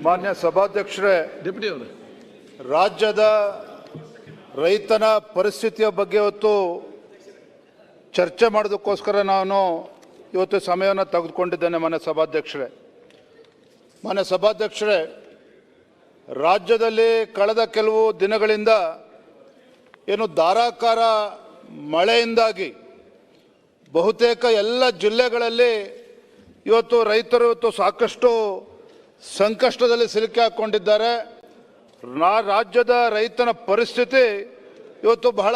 ಮಾನ್ಯ ಸಭಾಧ್ಯಕ್ಷರೇ, ಡೆಪ್ಯೂಟಿ ಅವರು, ರಾಜ್ಯದ ರೈತನ ಪರಿಸ್ಥಿತಿಯ ಬಗ್ಗೆ ಇವತ್ತು ಚರ್ಚೆ ಮಾಡೋದಕ್ಕೋಸ್ಕರ ನಾನು ಇವತ್ತು ಸಮಯವನ್ನು ತೆಗೆದುಕೊಂಡಿದ್ದೇನೆ. ಮಾನ್ಯ ಸಭಾಧ್ಯಕ್ಷರೇ, ರಾಜ್ಯದಲ್ಲಿ ಕಳೆದ ಕೆಲವು ದಿನಗಳಿಂದ ಏನು ಧಾರಾಕಾರ ಮಳೆಯಿಂದಾಗಿ ಬಹುತೇಕ ಎಲ್ಲ ಜಿಲ್ಲೆಗಳಲ್ಲಿ ಇವತ್ತು ರೈತರು ಸಾಕಷ್ಟು ಸಂಕಷ್ಟದಲ್ಲಿ ಸಿಲುಕಿ ಹಾಕ್ಕೊಂಡಿದ್ದಾರೆ. ರಾಜ್ಯದ ರೈತನ ಪರಿಸ್ಥಿತಿ ಇವತ್ತು ಬಹಳ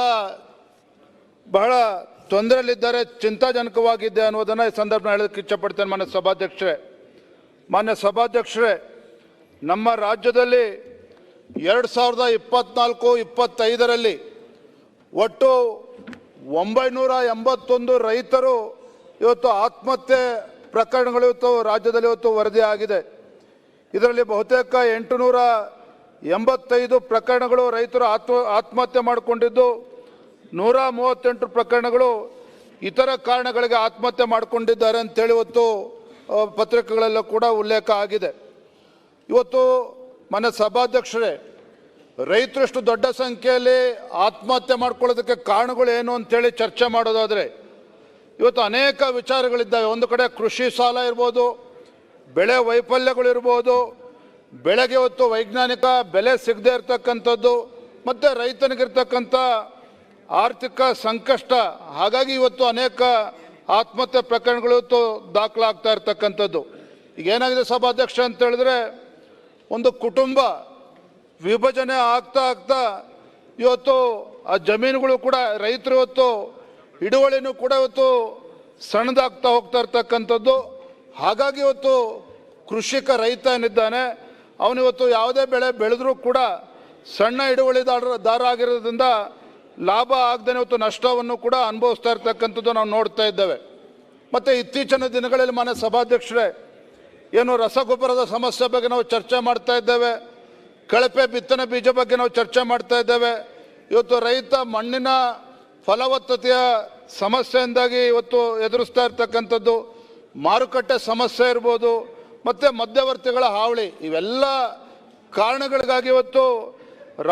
ತೊಂದರೆಯಲ್ಲಿದ್ದಾರೆ, ಚಿಂತಾಜನಕವಾಗಿದೆ ಅನ್ನೋದನ್ನು ಈ ಸಂದರ್ಭ ಹೇಳೋದಕ್ಕೆ ಇಚ್ಛಪಡ್ತೇನೆ. ಮಾನ್ಯ ಸಭಾಧ್ಯಕ್ಷರೇ, ನಮ್ಮ ರಾಜ್ಯದಲ್ಲಿ 2024-25ರಲ್ಲಿ ಒಟ್ಟು 981 ರೈತರು ಇವತ್ತು ಆತ್ಮಹತ್ಯೆ ಪ್ರಕರಣಗಳು ಇವತ್ತು ರಾಜ್ಯದಲ್ಲಿ ವರದಿ ಆಗಿದೆ. ಇದರಲ್ಲಿ ಬಹುತೇಕ 885 ಪ್ರಕರಣಗಳು ರೈತರು ಆತ್ಮಹತ್ಯೆ ಮಾಡಿಕೊಂಡಿದ್ದು, 138 ಪ್ರಕರಣಗಳು ಇತರ ಕಾರಣಗಳಿಗೆ ಆತ್ಮಹತ್ಯೆ ಮಾಡಿಕೊಂಡಿದ್ದಾರೆ ಅಂತೇಳಿ ಇವತ್ತು ಪತ್ರಿಕೆಗಳೆಲ್ಲ ಕೂಡ ಉಲ್ಲೇಖ ಆಗಿದೆ. ಇವತ್ತು ಮಾನ್ಯ ಸಭಾಧ್ಯಕ್ಷರೇ, ರೈತರು ಎಷ್ಟು ದೊಡ್ಡ ಸಂಖ್ಯೆಯಲ್ಲಿ ಆತ್ಮಹತ್ಯೆ ಮಾಡ್ಕೊಳ್ಳೋದಕ್ಕೆ ಕಾರಣಗಳು ಏನು ಅಂತೇಳಿ ಚರ್ಚೆ ಮಾಡೋದಾದರೆ ಇವತ್ತು ಅನೇಕ ವಿಚಾರಗಳಿದ್ದಾವೆ. ಒಂದು ಕಡೆ ಕೃಷಿ ಸಾಲ ಇರ್ಬೋದು, ಬೆಳೆ ವೈಫಲ್ಯಗಳಿರ್ಬೋದು, ಬೆಳೆಗೆ ಇವತ್ತು ವೈಜ್ಞಾನಿಕ ಬೆಲೆ ಸಿಗದೇ ಇರತಕ್ಕಂಥದ್ದು, ಮತ್ತು ರೈತನಿಗಿರ್ತಕ್ಕಂಥ ಆರ್ಥಿಕ ಸಂಕಷ್ಟ. ಹಾಗಾಗಿ ಇವತ್ತು ಅನೇಕ ಆತ್ಮಹತ್ಯೆ ಪ್ರಕರಣಗಳು ಇವತ್ತು ದಾಖಲಾಗ್ತಾ ಇರ್ತಕ್ಕಂಥದ್ದು. ಈಗ ಏನಾಗಿದೆ ಸಭಾಧ್ಯಕ್ಷ ಅಂತ ಹೇಳಿದ್ರೆ, ಒಂದು ಕುಟುಂಬ ವಿಭಜನೆ ಆಗ್ತಾ ಇವತ್ತು ಆ ಜಮೀನುಗಳು ಕೂಡ ರೈತರು ಇವತ್ತು ಹಿಡುವಳಿನೂ ಕೂಡ ಇವತ್ತು ಸಣ್ಣದಾಗ್ತಾ ಹೋಗ್ತಾ ಇರ್ತಕ್ಕಂಥದ್ದು. ಹಾಗಾಗಿ ಇವತ್ತು ಕೃಷಿಕ ರೈತ ಏನಿದ್ದಾನೆ ಅವನಿವತ್ತು ಯಾವುದೇ ಬೆಳೆ ಬೆಳೆದ್ರೂ ಕೂಡ ಸಣ್ಣ ಹಿಡುವಳಿದಾರ ಆಗಿರೋದ್ರಿಂದ ಲಾಭ ಆಗದೇ ಇವತ್ತು ನಷ್ಟವನ್ನು ಕೂಡ ಅನುಭವಿಸ್ತಾ ಇರ್ತಕ್ಕಂಥದ್ದು ನಾವು ನೋಡ್ತಾ ಇದ್ದೇವೆ. ಮತ್ತು ಇತ್ತೀಚಿನ ದಿನಗಳಲ್ಲಿ ಮಾನ್ಯ ಸಭಾಧ್ಯಕ್ಷರೇ, ಏನು ರಸಗೊಬ್ಬರದ ಸಮಸ್ಯೆ ಬಗ್ಗೆ ನಾವು ಚರ್ಚೆ ಮಾಡ್ತಾ ಇದ್ದೇವೆ, ಕಳಪೆ ಬಿತ್ತನೆ ಬೀಜ ಬಗ್ಗೆ ನಾವು ಚರ್ಚೆ ಮಾಡ್ತಾ ಇದ್ದೇವೆ. ಇವತ್ತು ರೈತ ಮಣ್ಣಿನ ಫಲವತ್ತತೆಯ ಸಮಸ್ಯೆಯಿಂದಾಗಿ ಇವತ್ತು ಎದುರಿಸ್ತಾ ಇರ್ತಕ್ಕಂಥದ್ದು, ಮಾರುಕಟ್ಟೆ ಸಮಸ್ಯೆ ಇರ್ಬೋದು, ಮತ್ತು ಮಧ್ಯವರ್ತಿಗಳ ಹಾವಳಿ, ಇವೆಲ್ಲ ಕಾರಣಗಳಿಗಾಗಿ ಇವತ್ತು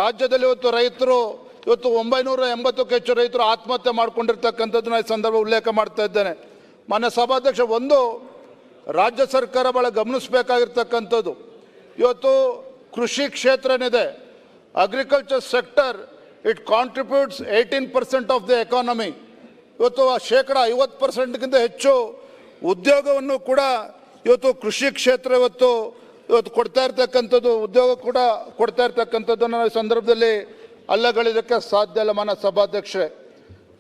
ರಾಜ್ಯದಲ್ಲಿ ರೈತರು 980ಕ್ಕೂ ಹೆಚ್ಚು ರೈತರು ಆತ್ಮಹತ್ಯೆ ಮಾಡ್ಕೊಂಡಿರ್ತಕ್ಕಂಥದ್ದನ್ನ ಈ ಸಂದರ್ಭ ಉಲ್ಲೇಖ ಮಾಡ್ತಾ ಇದ್ದೇನೆ. ಮಾನ್ಯ ಸಭಾಧ್ಯಕ್ಷ, ಒಂದು ರಾಜ್ಯ ಸರ್ಕಾರ ಭಾಳ ಗಮನಿಸಬೇಕಾಗಿರ್ತಕ್ಕಂಥದ್ದು, ಇವತ್ತು ಕೃಷಿ ಕ್ಷೇತ್ರ ಏನಿದೆ, agriculture sector, it contributes 18% of the economy. ಇವತ್ತು 50%ಗಿಂತ ಹೆಚ್ಚು ಉದ್ಯೋಗವನ್ನು ಕೂಡ ಇವತ್ತು ಕೃಷಿ ಕ್ಷೇತ್ರ ಇವತ್ತು ಕೊಡ್ತಾ ಇರ್ತಕ್ಕಂಥದ್ದು, ಉದ್ಯೋಗ ಕೂಡ ಕೊಡ್ತಾ ಇರ್ತಕ್ಕಂಥದ್ದನ್ನು ಈ ಸಂದರ್ಭದಲ್ಲಿ ಅಲ್ಲಗಳಿದಕ್ಕೆ ಸಾಧ್ಯ ಇಲ್ಲ. ಮಾನ್ಯ ಸಭಾಧ್ಯಕ್ಷರೇ,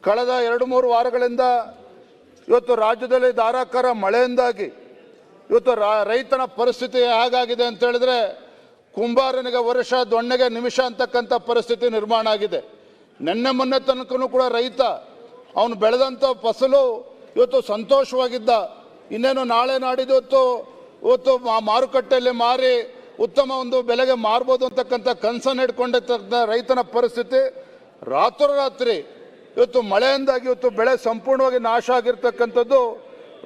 ಕಳೆದ 2-3 ವಾರಗಳಿಂದ ಇವತ್ತು ರಾಜ್ಯದಲ್ಲಿ ಧಾರಾಕಾರ ಮಳೆಯಿಂದಾಗಿ ಇವತ್ತು ರೈತನ ಪರಿಸ್ಥಿತಿ ಹೇಗಾಗಿದೆ ಅಂತ ಹೇಳಿದ್ರೆ, ಕುಂಬಾರನಿಗೆ ವರ್ಷ ದೊಣ್ಣೆಗೆ ನಿಮಿಷ ಅಂತಕ್ಕಂಥ ಪರಿಸ್ಥಿತಿ ನಿರ್ಮಾಣ ಆಗಿದೆ. ನಿನ್ನೆ ಮೊನ್ನೆ ತನಕನೂ ಕೂಡ ರೈತ ಅವನು ಬೆಳೆದಂಥ ಫಸಲು ಇವತ್ತು ಸಂತೋಷವಾಗಿದ್ದ, ಇನ್ನೇನು ನಾಳೆ ನಾಡಿದ್ದು ಇವತ್ತು ಮಾರುಕಟ್ಟೆಯಲ್ಲಿ ಮಾರಿ ಉತ್ತಮ ಒಂದು ಬೆಲೆಗೆ ಮಾರ್ಬೋದು ಅಂತಕ್ಕಂಥ ಕನಸನ್ನು ಇಟ್ಕೊಂಡಿರ್ತಕ್ಕಂಥ ರೈತನ ಪರಿಸ್ಥಿತಿ ರಾತ್ರೋರಾತ್ರಿ ಇವತ್ತು ಮಳೆಯಿಂದಾಗಿ ಇವತ್ತು ಬೆಳೆ ಸಂಪೂರ್ಣವಾಗಿ ನಾಶ ಆಗಿರ್ತಕ್ಕಂಥದ್ದು.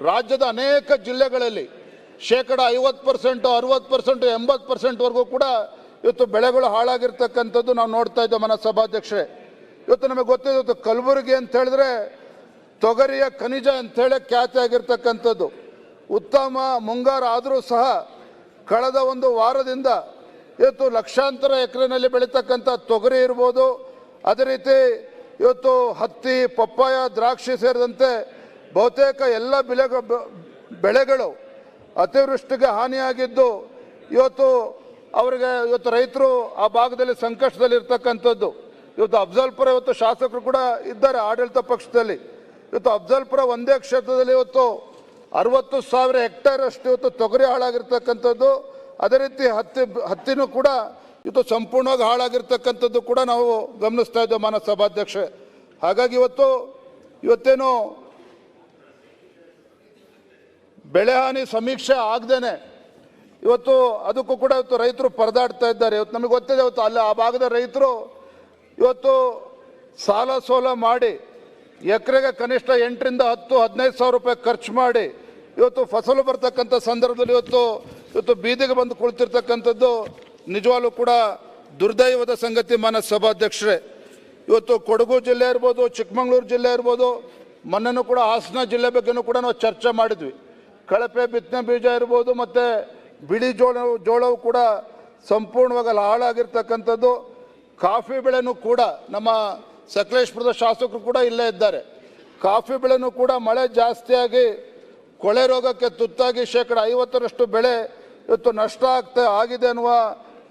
ರಾಜ್ಯದ ಅನೇಕ ಜಿಲ್ಲೆಗಳಲ್ಲಿ 50%, 60%, 80%ವರೆಗೂ ಕೂಡ ಇವತ್ತು ಬೆಳೆಗಳು ಹಾಳಾಗಿರ್ತಕ್ಕಂಥದ್ದು ನಾವು ನೋಡ್ತಾ ಇದ್ದೇವೆ. ಮಾನ್ಯ ಸಭಾಧ್ಯಕ್ಷರೇ, ಇವತ್ತು ನಮಗೆ ಗೊತ್ತಿದೆ, ಇವತ್ತು ಕಲಬುರಗಿ ಅಂತ ಹೇಳಿದ್ರೆ ತೊಗರಿಯ ಖನಿಜ ಅಂಥೇಳಿ ಖ್ಯಾತಿ ಆಗಿರ್ತಕ್ಕಂಥದ್ದು. ಉತ್ತಮ ಮುಂಗಾರು ಆದರೂ ಸಹ ಕಳೆದ ಒಂದು ವಾರದಿಂದ ಇವತ್ತು ಲಕ್ಷಾಂತರ ಎಕರೆನಲ್ಲಿ ಬೆಳೀತಕ್ಕಂಥ ತೊಗರಿ ಇರ್ಬೋದು, ಅದೇ ರೀತಿ ಇವತ್ತು ಹತ್ತಿ, ಪಪ್ಪಾಯ, ದ್ರಾಕ್ಷಿ ಸೇರಿದಂತೆ ಬಹುತೇಕ ಎಲ್ಲ ಬೆಳೆಗಳು ಅತಿವೃಷ್ಟಿಗೆ ಹಾನಿಯಾಗಿದ್ದು ಇವತ್ತು ರೈತರು ಆ ಭಾಗದಲ್ಲಿ ಸಂಕಷ್ಟದಲ್ಲಿ ಇರ್ತಕ್ಕಂಥದ್ದು. ಇವತ್ತು ಅಫ್ಜಲ್ಪುರ ಶಾಸಕರು ಕೂಡ ಇದ್ದಾರೆ ಆಡಳಿತ ಪಕ್ಷದಲ್ಲಿ. ಇವತ್ತು ಅಫ್ಜಲ್ಪುರ ಒಂದೇ ಕ್ಷೇತ್ರದಲ್ಲಿ 60,000 ಹೆಕ್ಟೇರ್ ಅಷ್ಟು ತೊಗರಿ ಹಾಳಾಗಿರ್ತಕ್ಕಂಥದ್ದು. ಅದೇ ರೀತಿ ಹತ್ತಿನೂ ಕೂಡ ಸಂಪೂರ್ಣವಾಗಿ ಹಾಳಾಗಿರ್ತಕ್ಕಂಥದ್ದು ಕೂಡ ನಾವು ಗಮನಿಸ್ತಾ ಇದ್ದೇವೆ ಮಾನ್ಯ ಸಭಾಧ್ಯಕ್ಷೆ. ಹಾಗಾಗಿ ಇವತ್ತೇನು ಬೆಳೆ ಹಾನಿ ಸಮೀಕ್ಷೆ ಆಗದೇನೆ ಅದಕ್ಕೂ ಕೂಡ ರೈತರು ಪರದಾಡ್ತಾ ಇದ್ದಾರೆ. ನಮಗೆ ಗೊತ್ತಿದೆ, ಅಲ್ಲಿ ಆ ಭಾಗದ ರೈತರು ಸಾಲ ಸೋಲ ಮಾಡಿ ಎಕರೆಗೆ ಕನಿಷ್ಠ 8,000 ರಿಂದ 10,000, 15,000 ರೂಪಾಯಿ ಖರ್ಚು ಮಾಡಿ ಫಸಲು ಬರ್ತಕ್ಕಂಥ ಸಂದರ್ಭದಲ್ಲಿ ಇವತ್ತು ಬೀದಿಗೆ ಬಂದು ಕುಳಿತಿರ್ತಕ್ಕಂಥದ್ದು ನಿಜವಾಗ್ಲೂ ಕೂಡ ದುರ್ದೈವದ ಸಂಗತಿ. ಮಾನ್ಯ ಸಭಾಧ್ಯಕ್ಷರೇ, ಇವತ್ತು ಕೊಡಗು ಜಿಲ್ಲೆ ಇರ್ಬೋದು, ಚಿಕ್ಕಮಗಳೂರು ಜಿಲ್ಲೆ ಇರ್ಬೋದು, ಮೊನ್ನೆನೂ ಕೂಡ ಹಾಸನ ಜಿಲ್ಲೆ ಬಗ್ಗೆನೂ ಕೂಡ ನಾವು ಚರ್ಚೆ ಮಾಡಿದ್ವಿ. ಕಳಪೆ ಬಿತ್ತನೆ ಬೀಜ ಇರ್ಬೋದು ಮತ್ತು ಬಿಳಿ ಜೋಳವು ಕೂಡ ಸಂಪೂರ್ಣವಾಗಿ ಹಾಳಾಗಿರ್ತಕ್ಕಂಥದ್ದು. ಕಾಫಿ ಬೆಳೆನೂ ಕೂಡ ನಮ್ಮ ಸಕಲೇಶ್ಪುರದ ಶಾಸಕರು ಕೂಡ ಇಲ್ಲೇ ಇದ್ದಾರೆ. ಕಾಫಿ ಬೆಳೆನೂ ಕೂಡ ಮಳೆ ಜಾಸ್ತಿಯಾಗಿ ಕೊಳೆ ರೋಗಕ್ಕೆ ತುತ್ತಾಗಿ 50% ಬೆಳೆ ಇವತ್ತು ನಷ್ಟ ಆಗಿದೆ ಅನ್ನುವ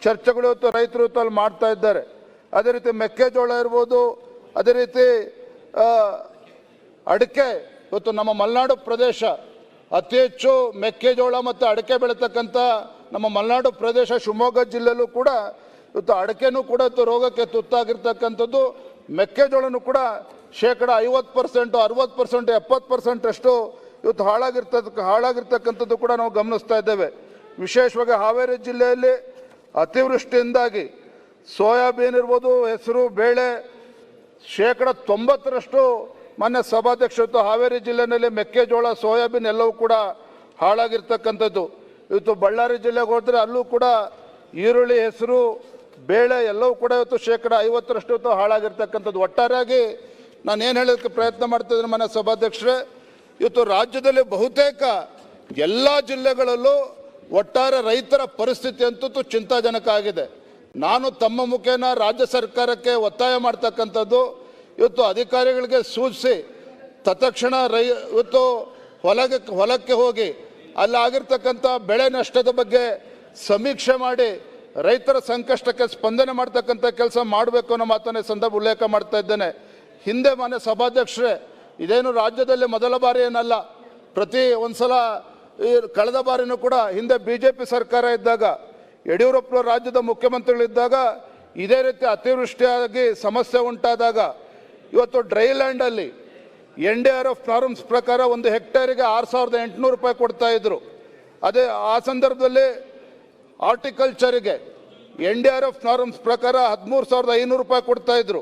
ಚರ್ಚೆಗಳು ಇವತ್ತು ರೈತರು ಇವತ್ತು ಅಲ್ಲಿ ಮಾಡ್ತಾ ಇದ್ದಾರೆ. ಅದೇ ರೀತಿ ಮೆಕ್ಕೆಜೋಳ ಇರ್ಬೋದು, ಅದೇ ರೀತಿ ಅಡಿಕೆ. ಇವತ್ತು ನಮ್ಮ ಮಲೆನಾಡು ಪ್ರದೇಶ ಅತಿ ಹೆಚ್ಚು ಮೆಕ್ಕೆಜೋಳ ಮತ್ತು ಅಡಿಕೆ ಬೆಳೀತಕ್ಕಂಥ ನಮ್ಮ ಮಲೆನಾಡು ಪ್ರದೇಶ ಶಿವಮೊಗ್ಗ ಜಿಲ್ಲೆಯಲ್ಲೂ ಕೂಡ ಇವತ್ತು ಅಡಿಕೆನೂ ಕೂಡ ಇವತ್ತು ರೋಗಕ್ಕೆ ತುತ್ತಾಗಿರ್ತಕ್ಕಂಥದ್ದು. ಮೆಕ್ಕೆಜೋಳನೂ ಕೂಡ 50%, 60%, 70% ಅಷ್ಟು ಇವತ್ತು ಹಾಳಾಗಿರ್ತಕ್ಕಂಥದ್ದು ಕೂಡ ನಾವು ಗಮನಿಸ್ತಾ ಇದ್ದೇವೆ. ವಿಶೇಷವಾಗಿ ಹಾವೇರಿ ಜಿಲ್ಲೆಯಲ್ಲಿ ಅತಿವೃಷ್ಟಿಯಿಂದಾಗಿ ಸೋಯಾಬೀನ್ ಇರ್ಬೋದು, ಹೆಸರು ಬೇಳೆ 90% ಮಾನ್ಯ ಸಭಾಧ್ಯಕ್ಷರು ಹಾವೇರಿ ಜಿಲ್ಲೆಯಲ್ಲಿ ಮೆಕ್ಕೆಜೋಳ, ಸೋಯಾಬೀನ್ ಎಲ್ಲವೂ ಕೂಡ ಹಾಳಾಗಿರ್ತಕ್ಕಂಥದ್ದು. ಇವತ್ತು ಬಳ್ಳಾರಿ ಜಿಲ್ಲೆಗೆ ಹೋದರೆ ಅಲ್ಲೂ ಕೂಡ ಈರುಳ್ಳಿ, ಹೆಸರು ಬೇಳೆ ಎಲ್ಲವೂ ಕೂಡ ಇವತ್ತು 50% ಇವತ್ತು ಹಾಳಾಗಿರ್ತಕ್ಕಂಥದ್ದು. ಒಟ್ಟಾರೆಯಾಗಿ ನಾನು ಏನು ಹೇಳೋದಕ್ಕೆ ಪ್ರಯತ್ನ ಮಾಡ್ತಿದ್ದೀನಿ ಮಾನ್ಯ ಸಭಾಧ್ಯಕ್ಷರೇ, ಇವತ್ತು ರಾಜ್ಯದಲ್ಲಿ ಬಹುತೇಕ ಎಲ್ಲ ಜಿಲ್ಲೆಗಳಲ್ಲೂ ಒಟ್ಟಾರೆ ರೈತರ ಪರಿಸ್ಥಿತಿ ಅಂತೂ ಚಿಂತಾಜನಕ ಆಗಿದೆ. ನಾನು ತಮ್ಮ ಮುಖೇನ ರಾಜ್ಯ ಸರ್ಕಾರಕ್ಕೆ ಒತ್ತಾಯ ಮಾಡ್ತಕ್ಕಂಥದ್ದು, ಇವತ್ತು ಅಧಿಕಾರಿಗಳಿಗೆ ಸೂಚಿಸಿ ತತ್ಕ್ಷಣ ಇವತ್ತು ಹೊಲಕ್ಕೆ ಹೋಗಿ ಅಲ್ಲಿ ಆಗಿರ್ತಕ್ಕಂಥ ಬೆಳೆ ನಷ್ಟದ ಬಗ್ಗೆ ಸಮೀಕ್ಷೆ ಮಾಡಿ ರೈತರ ಸಂಕಷ್ಟಕ್ಕೆ ಸ್ಪಂದನೆ ಮಾಡ್ತಕ್ಕಂಥ ಕೆಲಸ ಮಾಡಬೇಕು ಅನ್ನೋ ಮಾತನ್ನೇ ಸಂದರ್ಭ ಉಲ್ಲೇಖ ಮಾಡ್ತಾ ಇದ್ದೇನೆ. ಹಿಂದೆ ಮಾನ್ಯ ಸಭಾಧ್ಯಕ್ಷರೇ, ಇದೇನು ರಾಜ್ಯದಲ್ಲಿ ಮೊದಲ ಬಾರಿ ಏನಲ್ಲ, ಒಂದ್ಸಲ ಈ ಕಳೆದ ಬಾರಿನೂ ಕೂಡ ಹಿಂದೆ BJP ಸರ್ಕಾರ ಇದ್ದಾಗ, ಯಡಿಯೂರಪ್ಪ ರಾಜ್ಯದ ಮುಖ್ಯಮಂತ್ರಿಗಳಿದ್ದಾಗ ಇದೇ ರೀತಿ ಅತಿವೃಷ್ಟಿಯಾಗಿ ಸಮಸ್ಯೆ ಉಂಟಾದಾಗ ಇವತ್ತು ಡ್ರೈ ಲ್ಯಾಂಡಲ್ಲಿ NDRF ನಾರ್ಮ್ಸ್ ಪ್ರಕಾರ ಒಂದು ಹೆಕ್ಟೇರಿಗೆ 6,800 ರೂಪಾಯಿ ಕೊಡ್ತಾ ಇದ್ರು. ಅದೇ ಆ ಸಂದರ್ಭದಲ್ಲಿ ಹಾರ್ಟಿಕಲ್ಚರಿಗೆ NDRF ನಾರ್ಮ್ಸ್ ಪ್ರಕಾರ 13,500 ರೂಪಾಯಿ ಕೊಡ್ತಾ ಇದ್ರು.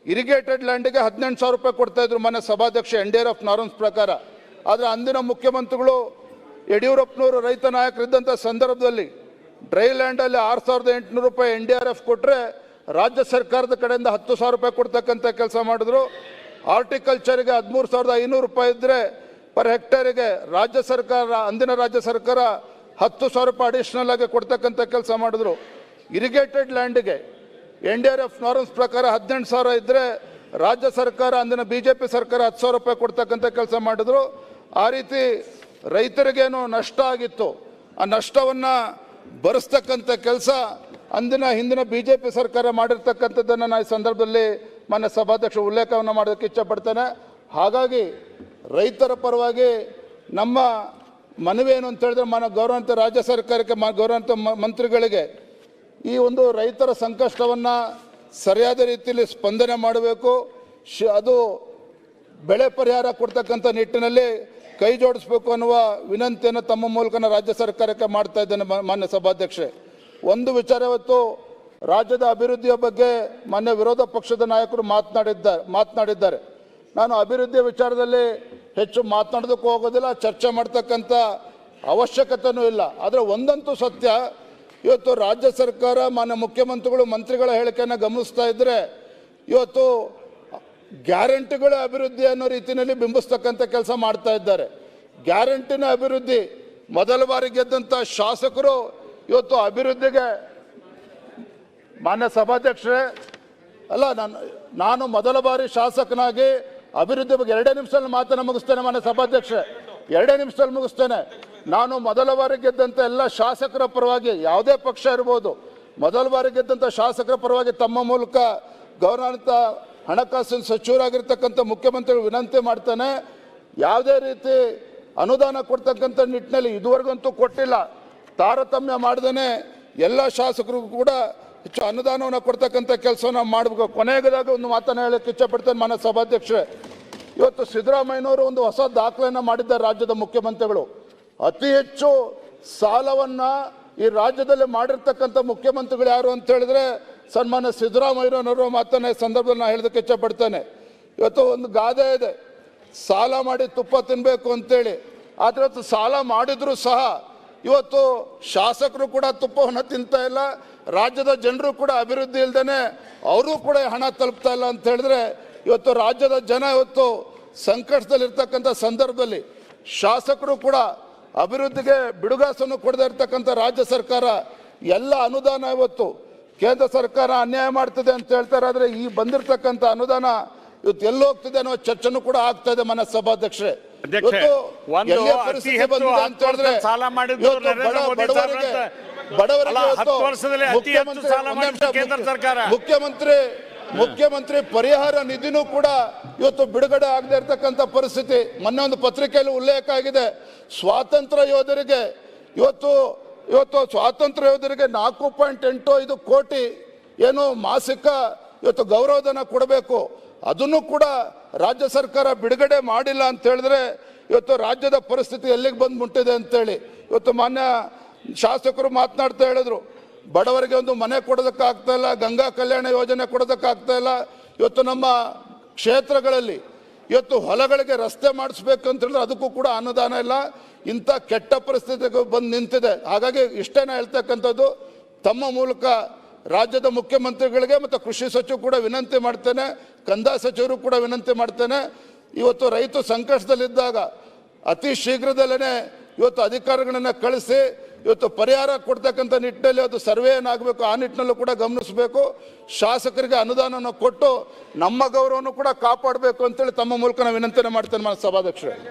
ಇರಿಗೇಟೆಡ್ ಲ್ಯಾಂಡಿಗೆ 18,000 ರೂಪಾಯಿ ಕೊಡ್ತಾ ಇದ್ರು ಮಾನ್ಯ ಸಭಾಧ್ಯಕ್ಷ NDRF ನಾರ್ಮ್ಸ್ ಪ್ರಕಾರ. ಆದರೆ ಅಂದಿನ ಮುಖ್ಯಮಂತ್ರಿಗಳು ಯಡಿಯೂರಪ್ಪನವರು ರೈತ ನಾಯಕರಿದ್ದಂಥ ಸಂದರ್ಭದಲ್ಲಿ ಡ್ರೈ ಲ್ಯಾಂಡಲ್ಲಿ 6,800 ರೂಪಾಯಿ NDRF ಕೊಟ್ಟರೆ ರಾಜ್ಯ ಸರ್ಕಾರದ ಕಡೆಯಿಂದ 10,000 ರೂಪಾಯಿ ಕೊಡ್ತಕ್ಕಂಥ ಕೆಲಸ ಮಾಡಿದ್ರು. ಹಾರ್ಟಿಕಲ್ಚರಿಗೆ 13,500 ರೂಪಾಯಿ ಇದ್ದರೆ ಪರ್ ಹೆಕ್ಟೇರಿಗೆ ಅಂದಿನ ರಾಜ್ಯ ಸರ್ಕಾರ 10,000 ರೂಪಾಯಿ ಅಡಿಷನಲ್ ಆಗಿ ಕೊಡ್ತಕ್ಕಂಥ ಕೆಲಸ ಮಾಡಿದ್ರು. ಇರಿಗೇಟೆಡ್ ಲ್ಯಾಂಡಿಗೆ NDRF ನಾರ್ಮ್ಸ್ ಪ್ರಕಾರ 18,000 ಇದ್ದರೆ ರಾಜ್ಯ ಸರ್ಕಾರ, ಅಂದಿನ BJP ಸರ್ಕಾರ 10,000 ರೂಪಾಯಿ ಕೊಡ್ತಕ್ಕಂಥ ಕೆಲಸ ಮಾಡಿದ್ರು. ಆ ರೀತಿ ರೈತರಿಗೇನು ನಷ್ಟ ಆಗಿತ್ತು, ಆ ನಷ್ಟವನ್ನು ಭರಿಸ್ತಕ್ಕಂಥ ಕೆಲಸ ಹಿಂದಿನ BJP ಸರ್ಕಾರ ಮಾಡಿರ್ತಕ್ಕಂಥದ್ದನ್ನು ನಾನು ಈ ಸಂದರ್ಭದಲ್ಲಿ ಮಾನ್ಯ ಸಭಾಧ್ಯಕ್ಷ ಉಲ್ಲೇಖವನ್ನು ಮಾಡೋದಕ್ಕೆ ಇಚ್ಛಪಡ್ತೇನೆ. ಹಾಗಾಗಿ ರೈತರ ಪರವಾಗಿ ನಮ್ಮ ಮನವಿ ಏನು ಅಂತ ಹೇಳಿದ್ರೆ, ಗೌರವಾನ್ವಿತ ರಾಜ್ಯ ಸರ್ಕಾರಕ್ಕೆ, ಗೌರವಾನ್ವಿತ ಮಂತ್ರಿಗಳಿಗೆ ಈ ಒಂದು ರೈತರ ಸಂಕಷ್ಟವನ್ನು ಸರಿಯಾದ ರೀತಿಯಲ್ಲಿ ಸ್ಪಂದನೆ ಮಾಡಬೇಕು. ಅದು ಬೆಳೆ ಪರಿಹಾರ ಕೊಡ್ತಕ್ಕಂಥ ನಿಟ್ಟಿನಲ್ಲಿ ಕೈ ಜೋಡಿಸಬೇಕು ಅನ್ನುವ ವಿನಂತಿಯನ್ನು ತಮ್ಮ ಮೂಲಕ ರಾಜ್ಯ ಸರ್ಕಾರಕ್ಕೆ ಮಾಡ್ತಾ ಇದ್ದೇನೆ ಮಾನ್ಯ ಸಭಾಧ್ಯಕ್ಷೆ. ಒಂದು ವಿಚಾರ, ಇವತ್ತು ರಾಜ್ಯದ ಅಭಿವೃದ್ಧಿಯ ಬಗ್ಗೆ ಮಾನ್ಯ ವಿರೋಧ ಪಕ್ಷದ ನಾಯಕರು ಮಾತನಾಡಿದ್ದಾರೆ. ನಾನು ಅಭಿವೃದ್ಧಿಯ ವಿಚಾರದಲ್ಲಿ ಹೆಚ್ಚು ಮಾತನಾಡೋದಕ್ಕೂ ಹೋಗೋದಿಲ್ಲ, ಚರ್ಚೆ ಮಾಡ್ತಕ್ಕಂಥ ಅವಶ್ಯಕತೆಯೂ ಇಲ್ಲ. ಆದರೆ ಒಂದಂತೂ ಸತ್ಯ, ಇವತ್ತು ರಾಜ್ಯ ಸರ್ಕಾರ ಮಾನ್ಯ ಮುಖ್ಯಮಂತ್ರಿಗಳು, ಮಂತ್ರಿಗಳ ಹೇಳಿಕೆಯನ್ನು ಗಮನಿಸ್ತಾ ಇದ್ದರೆ ಇವತ್ತು ಗ್ಯಾರಂಟಿಗಳ ಅಭಿವೃದ್ಧಿ ಅನ್ನೋ ರೀತಿಯಲ್ಲಿ ಬಿಂಬಿಸ್ತಕ್ಕಂಥ ಕೆಲಸ ಮಾಡ್ತಾ ಇದ್ದಾರೆ. ಗ್ಯಾರಂಟಿನ ಅಭಿವೃದ್ಧಿ ಮೊದಲ ಬಾರಿ ಗೆದ್ದಂಥ ಶಾಸಕರು ಇವತ್ತು ಅಭಿವೃದ್ಧಿಗೆ, ಮಾನ್ಯ ಸಭಾಧ್ಯಕ್ಷರೇ, ಅಲ್ಲ ನಾನು ಮೊದಲ ಬಾರಿ ಶಾಸಕನಾಗಿ ಅಭಿವೃದ್ಧಿ ಬಗ್ಗೆ 2 ನಿಮಿಷದಲ್ಲಿ ಮಾತನ್ನು ಮುಗಿಸ್ತೇನೆ ಮಾನ್ಯ ಸಭಾಧ್ಯಕ್ಷರೇ, 2 ನಿಮಿಷದಲ್ಲಿ ಮುಗಿಸ್ತೇನೆ. ನಾನು ಮೊದಲ ಬಾರಿ ಗೆದ್ದಂಥ ಎಲ್ಲ ಶಾಸಕರ ಪರವಾಗಿ, ಯಾವುದೇ ಪಕ್ಷ ಇರ್ಬೋದು, ಮೊದಲ ಬಾರಿ ಗೆದ್ದಂಥ ಶಾಸಕರ ಪರವಾಗಿ ತಮ್ಮ ಮೂಲಕ ಗೌರವಾನ್ವಿತ ಹಣಕಾಸಿನ ಸಚಿವರಾಗಿರ್ತಕ್ಕಂಥ ಮುಖ್ಯಮಂತ್ರಿಗಳು ವಿನಂತಿ ಮಾಡ್ತಾನೆ, ಯಾವುದೇ ರೀತಿ ಅನುದಾನ ಕೊಡ್ತಕ್ಕಂಥ ನಿಟ್ಟಿನಲ್ಲಿ ಇದುವರೆಗಂತೂ ಕೊಟ್ಟಿಲ್ಲ. ತಾರತಮ್ಯ ಮಾಡ್ದೇ ಎಲ್ಲ ಶಾಸಕರಿಗೂ ಕೂಡ ಹೆಚ್ಚು ಅನುದಾನವನ್ನು ಕೊಡ್ತಕ್ಕಂಥ ಕೆಲಸವನ್ನು ಮಾಡಬೇಕು. ಕೊನೆಯದಾಗಿ ಒಂದು ಮಾತನ್ನು ಹೇಳಕ್ಕೆ ಇಚ್ಛಪಡ್ತೇನೆ ಮಾನ್ಯ ಸಭಾಧ್ಯಕ್ಷರೇ, ಇವತ್ತು ಸಿದ್ದರಾಮಯ್ಯನವರು ಒಂದು ಹೊಸ ದಾಖಲೆಯನ್ನು ಮಾಡಿದ್ದಾರೆ. ರಾಜ್ಯದ ಮುಖ್ಯಮಂತ್ರಿಗಳು ಅತಿ ಹೆಚ್ಚು ಸಾಲವನ್ನು ಈ ರಾಜ್ಯದಲ್ಲಿ ಮಾಡಿರ್ತಕ್ಕಂಥ ಮುಖ್ಯಮಂತ್ರಿಗಳು ಯಾರು ಅಂತ ಹೇಳಿದ್ರೆ ಸನ್ಮಾನ್ಯ ಸಿದ್ದರಾಮಯ್ಯನವರು ಮಾತನ್ನ ಸಂದರ್ಭದಲ್ಲಿ ನಾನು ಹೇಳೋದಕ್ಕೆ ಇಚ್ಛಪಡ್ತೇನೆ. ಇವತ್ತು ಒಂದು ಗಾದೆ ಇದೆ, ಸಾಲ ಮಾಡಿ ತುಪ್ಪ ತಿನ್ನಬೇಕು ಅಂತೇಳಿ. ಆದರೆ ಇವತ್ತು ಸಾಲ ಮಾಡಿದರೂ ಸಹ ಇವತ್ತು ಶಾಸಕರು ಕೂಡ ತುಪ್ಪವನ್ನು ತಿಂತಾ ಇಲ್ಲ, ರಾಜ್ಯದ ಜನರು ಕೂಡ ಅಭಿವೃದ್ಧಿ ಇಲ್ದೇನೆ ಅವರು ಕೂಡ ಹಣ ತಲುಪ್ತಾ ಇಲ್ಲ ಅಂತ ಹೇಳಿದ್ರೆ ಇವತ್ತು ರಾಜ್ಯದ ಜನ ಇವತ್ತು ಸಂಕಷ್ಟದಲ್ಲಿರ್ತಕ್ಕಂಥ ಸಂದರ್ಭದಲ್ಲಿ ಶಾಸಕರು ಕೂಡ ಅಭಿವೃದ್ಧಿಗೆ ಬಿಡುಗಾಸನ್ನು ಕೊಡದೇ ಇರ್ತಕ್ಕಂಥ ರಾಜ್ಯ ಸರ್ಕಾರ ಎಲ್ಲ ಅನುದಾನ ಇವತ್ತು ಕೇಂದ್ರ ಸರ್ಕಾರ ಅನ್ಯಾಯ ಮಾಡ್ತಿದೆ ಅಂತ ಹೇಳ್ತಾರೆ. ಆದರೆ ಈ ಬಂದಿರತಕ್ಕಂಥ ಅನುದಾನ ಇವತ್ತು ಎಲ್ಲಿ ಹೋಗ್ತಿದೆ ಅನ್ನೋ ಚರ್ಚೆನೂ ಕೂಡ ಆಗ್ತಾ ಇದೆ ಮನ ಸಭಾಧ್ಯಕ್ಷರೇ. ಮುಖ್ಯಮಂತ್ರಿ ಪರಿಹಾರ ನಿಧಿನೂ ಕೂಡ ಇವತ್ತು ಬಿಡುಗಡೆ ಆಗದೆ ಇರತಕ್ಕಂಥ ಪರಿಸ್ಥಿತಿ. ಮೊನ್ನೆ ಒಂದು ಪತ್ರಿಕೆಯಲ್ಲಿ ಉಲ್ಲೇಖ ಆಗಿದೆ, ಸ್ವಾತಂತ್ರ್ಯ ಯೋಧರಿಗೆ ಇವತ್ತು ಸ್ವಾತಂತ್ರ್ಯ ಯೋಧರಿಗೆ 4.85 ಕೋಟಿ ಏನು ಮಾಸಿಕ ಇವತ್ತು ಗೌರವಧನ ಕೊಡಬೇಕು, ಅದನ್ನು ಕೂಡ ರಾಜ್ಯ ಸರ್ಕಾರ ಬಿಡುಗಡೆ ಮಾಡಿಲ್ಲ ಅಂತ ಹೇಳಿದ್ರೆ ಇವತ್ತು ರಾಜ್ಯದ ಪರಿಸ್ಥಿತಿ ಎಲ್ಲಿಗೆ ಬಂದು ಮುಟ್ಟಿದೆ ಅಂತೇಳಿ ಇವತ್ತು ಮಾನ್ಯ ಶಾಸಕರು ಮಾತನಾಡ್ತಾ ಹೇಳಿದ್ರು. ಬಡವರಿಗೆ ಒಂದು ಮನೆ ಕೊಡೋದಕ್ಕಾಗ್ತಾ ಇಲ್ಲ, ಗಂಗಾ ಕಲ್ಯಾಣ ಯೋಜನೆ ಕೊಡೋದಕ್ಕಾಗ್ತಾ ಇಲ್ಲ. ಇವತ್ತು ನಮ್ಮ ಕ್ಷೇತ್ರಗಳಲ್ಲಿ ಇವತ್ತು ಹೊಲಗಳಿಗೆ ರಸ್ತೆ ಮಾಡಿಸ್ಬೇಕು ಅಂತ ಹೇಳಿದ್ರೆ ಅದಕ್ಕೂ ಕೂಡ ಅನುದಾನ ಇಲ್ಲ. ಇಂಥ ಕೆಟ್ಟ ಪರಿಸ್ಥಿತಿಗೆ ಬಂದು ನಿಂತಿದೆ. ಹಾಗಾಗಿ ಇಷ್ಟೇನ ಹೇಳ್ತಕ್ಕಂಥದ್ದು, ತಮ್ಮ ಮೂಲಕ ರಾಜ್ಯದ ಮುಖ್ಯಮಂತ್ರಿಗಳಿಗೆ ಮತ್ತು ಕೃಷಿ ಸಚಿವರು ಕೂಡ ವಿನಂತಿ ಮಾಡ್ತೇನೆ, ಕಂದಾಯ ಸಚಿವರು ಕೂಡ ವಿನಂತಿ ಮಾಡ್ತೇನೆ. ಇವತ್ತು ರೈತ ಸಂಕಷ್ಟದಲ್ಲಿದ್ದಾಗ ಅತಿ ಶೀಘ್ರದಲ್ಲೇ ಇವತ್ತು ಅಧಿಕಾರಿಗಳನ್ನ ಕಳಿಸಿ ಇವತ್ತು ಪರಿಹಾರ ಕೊಡ್ತಕ್ಕಂಥ ನಿಟ್ಟಿನಲ್ಲಿ ಅದು ಸರ್ವೆ ಏನಾಗಬೇಕು ಆ ನಿಟ್ಟಿನಲ್ಲೂ ಕೂಡ ಗಮನಿಸಬೇಕು. ಶಾಸಕರಿಗೆ ಅನುದಾನವನ್ನು ಕೊಟ್ಟು ನಮ್ಮ ಗೌರವವನ್ನು ಕೂಡ ಕಾಪಾಡಬೇಕು ಅಂತೇಳಿ ತಮ್ಮ ಮೂಲಕ ನಾನು ವಿನಂತಿಯನ್ನು ಮಾಡ್ತೇನೆ ಸಭಾಧ್ಯಕ್ಷರೇ.